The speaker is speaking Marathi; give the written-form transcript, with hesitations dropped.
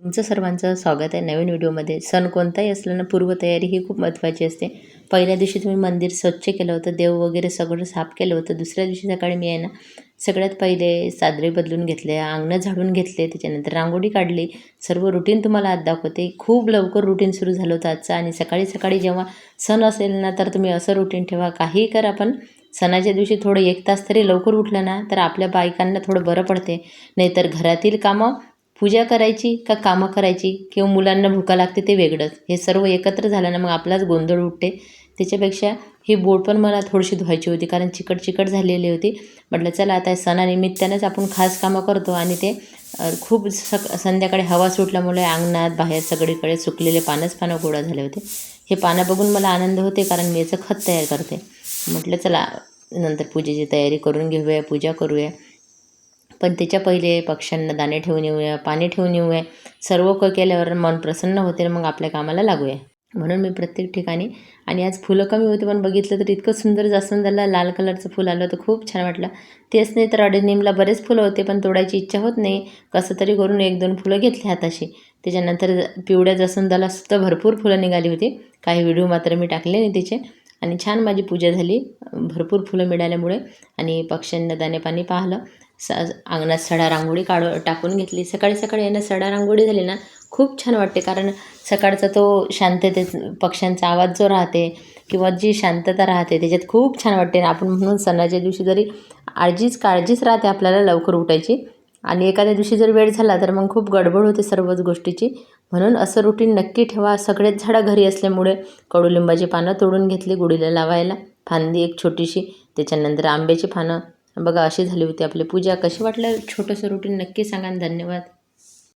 तुमचं सर्वांचं स्वागत आहे नवीन व्हिडिओमध्ये. सण कोणताही असला ना, पूर्वतयारी ही खूप महत्त्वाची असते. पहिल्या दिवशी तुम्ही मंदिर स्वच्छ केलं होतं, देव वगैरे सगळं साफ केलं होतं. दुसऱ्या दिवशी सकाळी मी आहे ना, सगळ्यात पहिले सादरे बदलून घेतले, अंगणं झाडून घेतले, त्याच्यानंतर रांगोळी काढली. सर्व रुटीन तुम्हाला आज दाखवते. खूप लवकर रुटीन सुरू झालं होतं आजचं. आणि सकाळी सकाळी जेव्हा सण असेल ना, तर तुम्ही असं रुटीन ठेवा, काहीही करा, पण सणाच्या दिवशी थोडं 1 तास तरी लवकर उठलं ना, तर आपल्या बायकांना थोडं बरं पडते. नाहीतर घरातील कामं, पूजा करायची का कामं करायची किंवा मुलांना भुका लागते ते वेगळंच. हे सर्व एकत्र झालं ना, मग आपलाच गोंधळ उठते. त्याच्यापेक्षा ही बोट पण मला थोडीशी धुवायची होती, कारण चिकट झालेली होती. म्हटलं चला आता सणानिमित्तानेच आपण खास कामं करतो. आणि ते खूप संध्याकाळी हवा सुटल्यामुळे अंगणात बाहेर सगळीकडे सुकलेले पानं गोळा झाले होते. हे पानं बघून मला आनंद होते, कारण मी याचं खत तयार करते. म्हटलं चला नंतर पूजेची तयारी करून घेऊया, पूजा करूया. पण त्याच्या पहिले पक्ष्यांना दाणे ठेवून येऊया, पाणी ठेवून येऊया. सर्व केल्यावर मन प्रसन्न होते, मग आपल्या कामाला लागूया. म्हणून मी प्रत्येक ठिकाणी. आणि आज फुलं कमी होती, पण बघितलं तर इतकं सुंदर जास्वंदाला लाल कलरचं फुल आलं होतं, खूप छान वाटलं. तेच नाही तर अडेनिमला बरेच फुलं होते, पण तोडायची इच्छा होत नाही. कसं तरी करून 1-2 फुलं घेतली हाताशी. त्याच्यानंतर पिवळ्या जास्वंदाला सुद्धा भरपूर फुलं निघाली होती. काही व्हिडिओ मात्र मी टाकले नाही तिचे. आणि छान माझी पूजा झाली भरपूर फुलं मिळाल्यामुळे. आणि पक्ष्यांना दाणे पाणी पाहिलं. अंगणात सडा रांगोळी टाकून घेतली. सकाळी सकाळी आहे ना, सडा रांगोळी झाली ना, खूप छान वाटते. कारण सकाळचा तो पक्ष्यांचा आवाज जो राहते किंवा जी शांतता राहते, त्याच्यात खूप छान वाटते. आपण म्हणून सणाच्या दिवशी जरी काळजीच राहते आपल्याला लवकर उठायची. आणि एखाद्या दिवशी जर वेळ झाला तर मग खूप गडबड होते सर्वच गोष्टीची. म्हणून असं रुटीन नक्की ठेवा. सगळेच झाडं घरी असल्यामुळे कडुलिंबाची पानं तोडून घेतली गुढीला लावायला, फांदी एक छोटीशी. त्याच्यानंतर आंब्याची पानं. बघा अशी झाली होती आपली पूजा. कशी वाटलं छोटंसं रुटीन नक्की सांगा. धन्यवाद.